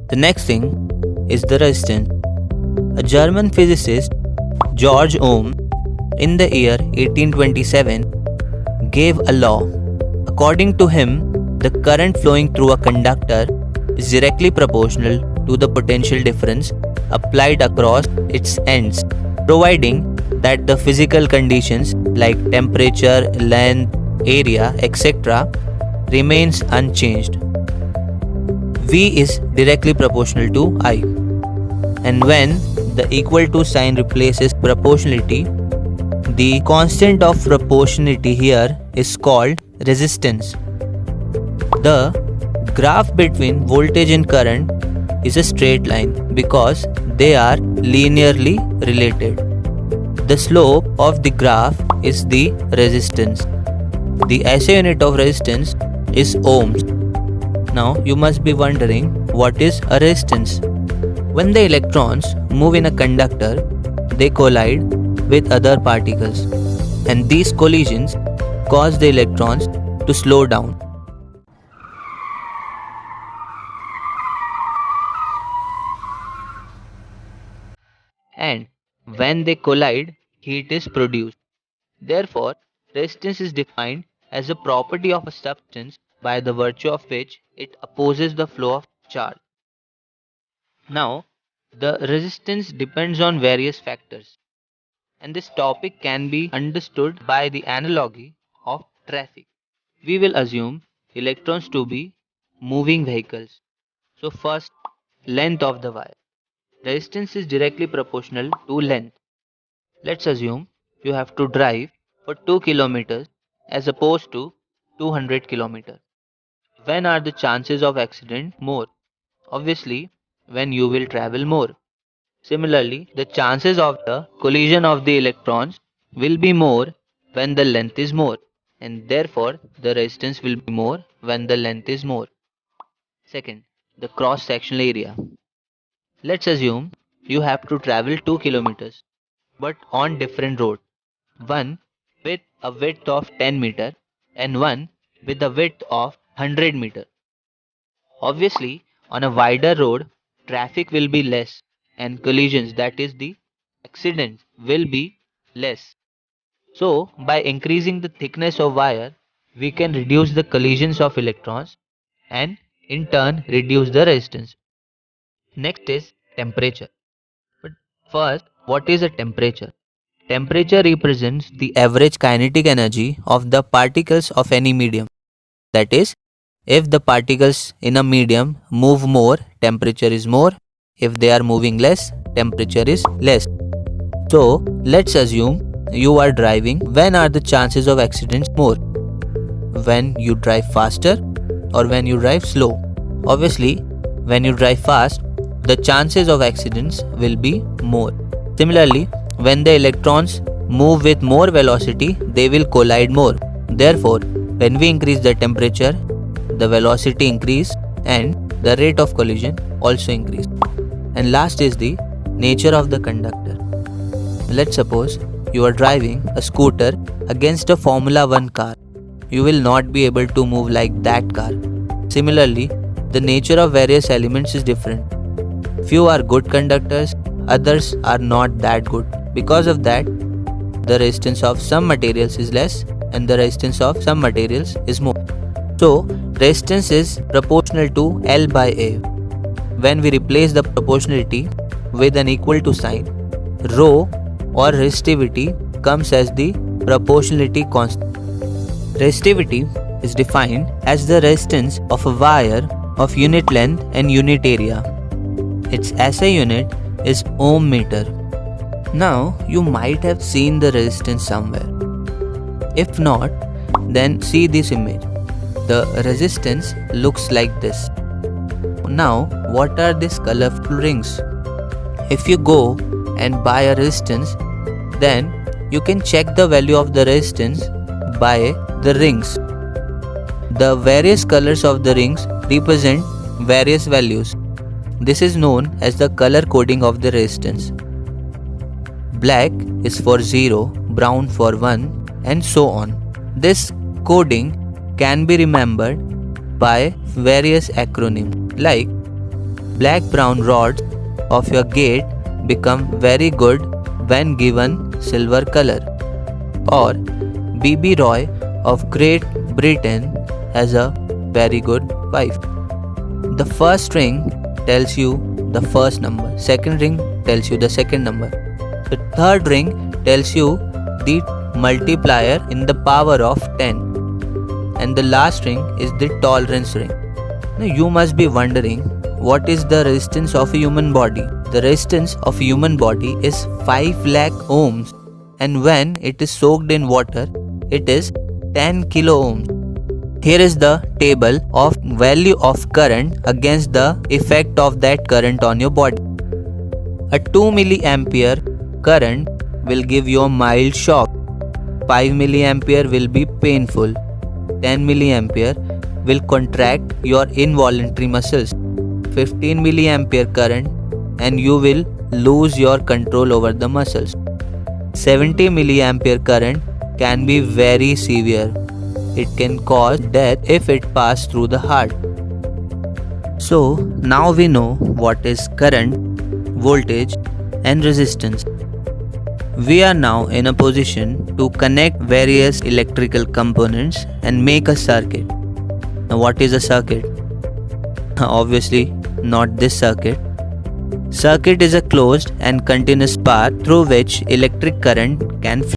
The next thing is the resistance. A German physicist, George Ohm, in the year 1827, gave a law. According to him, the current flowing through a conductor is directly proportional to the potential difference applied across its ends, providing that the physical conditions like temperature, length, area, etc. remains unchanged. V is directly proportional to I. And when the equal to sign replaces proportionality, the constant of proportionality here is called resistance. The graph between voltage and current is a straight line because they are linearly related. The slope of the graph is the resistance. The SI unit of resistance is ohms. Now you must be wondering, what is a resistance? When the electrons move in a conductor, they collide with other particles, and these collisions cause the electrons to slow down. And when they collide, heat is produced. Therefore, resistance is defined as a property of a substance by the virtue of which it opposes the flow of charge. Now, the resistance depends on various factors, and this topic can be understood by the analogy of traffic. We will assume electrons to be moving vehicles. So, first, length of the wire. Resistance is directly proportional to length. Let's assume you have to drive for 2 kilometers as opposed to 200 kilometers. When are the chances of accident more? Obviously, when you will travel more. Similarly, the chances of the collision of the electrons will be more when the length is more, and therefore the resistance will be more when the length is more. Second, the cross sectional area. Let's assume you have to travel 2 kilometers but on different roads, one with a width of 10 meter and one with a width of 100 meter. Obviously, on a wider road, traffic will be less and collisions, that is the accidents, will be less. So, by increasing the thickness of wire, we can reduce the collisions of electrons and in turn reduce the resistance. Next is temperature. But first, what is a temperature? Temperature represents the average kinetic energy of the particles of any medium. That is, if the particles in a medium move more, temperature is more. If they are moving less, temperature is less. So, let's assume you are driving. When are the chances of accidents more? When you drive faster or when you drive slow? Obviously, when you drive fast, the chances of accidents will be more. Similarly, when the electrons move with more velocity, they will collide more. Therefore, when we increase the temperature, the velocity increase and the rate of collision also increase. And last is the nature of the conductor. Let's suppose you are driving a scooter against a Formula 1 car. You will not be able to move like that car. Similarly, the nature of various elements is different. Few are good conductors, others are not that good. Because of that, the resistance of some materials is less and the resistance of some materials is more. So, resistance is proportional to L by A. When we replace the proportionality with an equal to sign, rho or resistivity comes as the proportionality constant. Resistivity is defined as the resistance of a wire of unit length and unit area. Its SI unit is ohm meter. Now, you might have seen the resistance somewhere. If not, then see this image. The resistance looks like this. Now, what are these colorful rings? If you go and buy a resistance, then you can check the value of the resistance by the rings. The various colors of the rings represent various values. This is known as the color coding of the resistance. Black is for 0, brown for 1, and so on. This coding can be remembered by various acronyms like Black-brown rods of your gate become very good when given silver color. Or B.B. Roy of Great Britain has a very good wife. The first ring tells you the first number, second ring tells you the second number. The third ring tells you the multiplier in the power of 10. And the last ring is the tolerance ring. Now you must be wondering, what is the resistance of a human body? The resistance of a human body is 5 lakh ohms, and when it is soaked in water, it is 10 kilo ohms. Here is the table of value of current against the effect of that current on your body. A 2 milliampere current will give you a mild shock. 5 milliampere will be painful. 10 milliampere will contract your involuntary muscles. 15 milliampere current and you will lose your control over the muscles. 70 milliampere current can be very severe. It can cause death if it passes through the heart. So now we know what is current, voltage and resistance. We are now in a position to connect various electrical components and make a circuit. Now what is a circuit? Obviously not this circuit. Circuit is a closed and continuous path through which electric current can flow.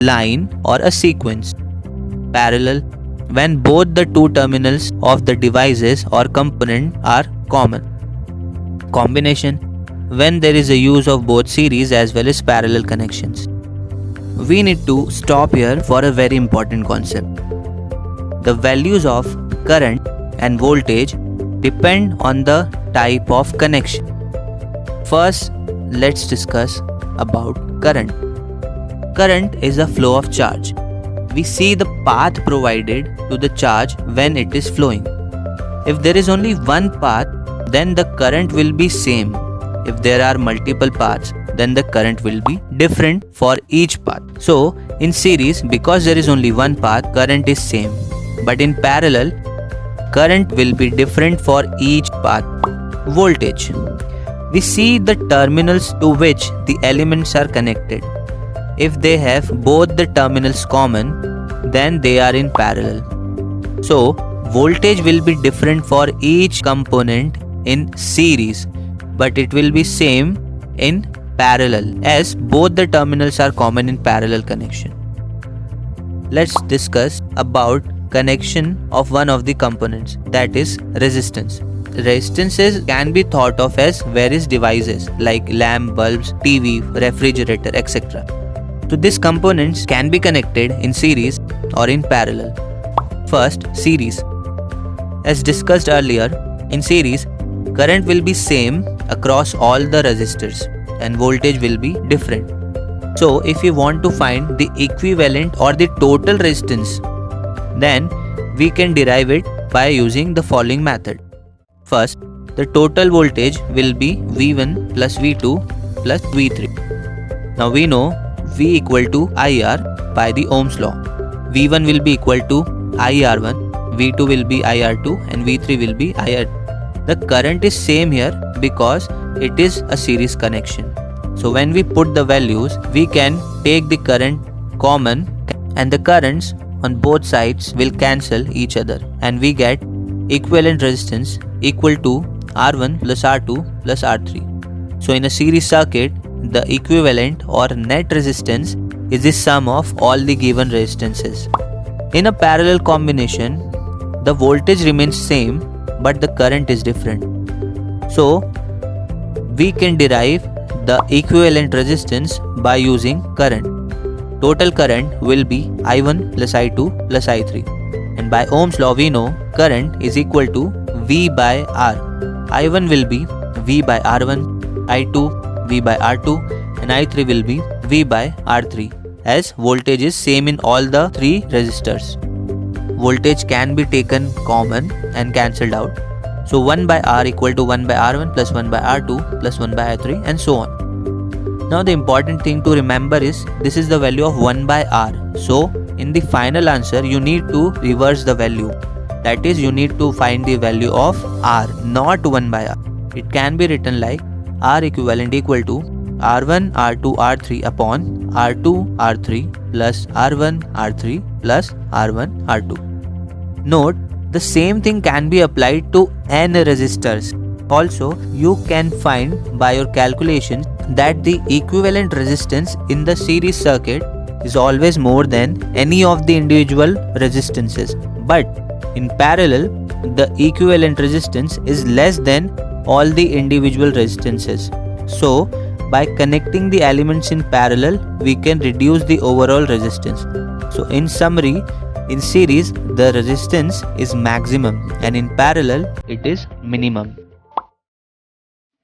Line or a sequence. Parallel, when both the two terminals of the devices or component are common. Combination, when there is a use of both series as well as parallel connections. We need to stop here for a very important concept. The values of current and voltage depend on the type of connection. First, let's discuss about current. Current is a flow of charge. We see the path provided to the charge when it is flowing. If there is only one path, then the current will be same. If there are multiple paths, then the current will be different for each path. So, in series, because there is only one path, current is same. But in parallel, current will be different for each path. Voltage. We see the terminals to which the elements are connected. If they have both the terminals common, then they are in parallel. So, voltage will be different for each component in series, but it will be same in parallel as both the terminals are common in parallel connection. Let's discuss about connection of one of the components, that is resistance. Resistances can be thought of as various devices like lamp, bulbs, TV, refrigerator, etc. So these components can be connected in series or in parallel. First, series. As discussed earlier, in series, current will be same across all the resistors and voltage will be different. So if you want to find the equivalent or the total resistance, then we can derive it by using the following method. First, the total voltage will be V1 plus V2 plus V3. Now we know V equal to IR by the Ohm's law. V1 will be equal to IR1, V2 will be IR2 and V3 will be IR. The current is same here because it is a series connection. So when we put the values, we can take the current common and the currents on both sides will cancel each other and we get equivalent resistance equal to R1 plus R2 plus R3. So in a series circuit, the equivalent or net resistance is the sum of all the given resistances. In a parallel combination, the voltage remains same but the current is different. So we can derive the equivalent resistance by using current. Total current will be I1 plus I2 plus I3. And by Ohm's law we know current is equal to V by R. I1 will be V by R1, I2 V by R2 and I3 will be V by R3, as voltage is same in all the three resistors. Voltage can be taken common and cancelled out. So 1 by R equal to 1 by R1 plus 1 by R2 plus 1 by R3 and so on. Now the important thing to remember is this is the value of 1 by R. So in the final answer you need to reverse the value. That is, you need to find the value of R, not 1 by R. It can be written like R equivalent equal to R1 R2 R3 upon R2 R3 plus R1 R3 plus R1 R2. Note, the same thing can be applied to n resistors. Also, you can find by your calculations that the equivalent resistance in the series circuit is always more than any of the individual resistances. But in parallel, the equivalent resistance is less than all the individual resistances. So, by connecting the elements in parallel, we can reduce the overall resistance. So, in summary, in series, the resistance is maximum and in parallel, it is minimum.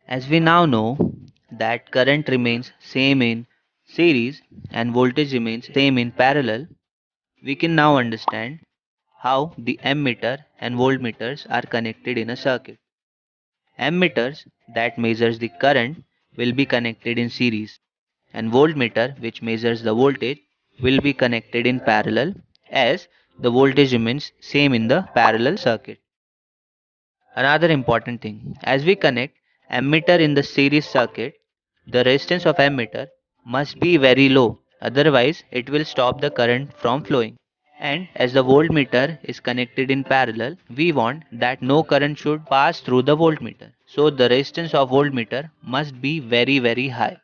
As we now know that current remains same in series and voltage remains same in parallel, we can now understand how the ammeter and voltmeters are connected in a circuit. Ammeters that measures the current will be connected in series and voltmeter which measures the voltage will be connected in parallel, as the voltage remains same in the parallel circuit. Another important thing, as we connect ammeter in the series circuit, the resistance of ammeter must be very low, otherwise it will stop the current from flowing. And as the voltmeter is connected in parallel, we want that no current should pass through the voltmeter. So the resistance of voltmeter must be very high.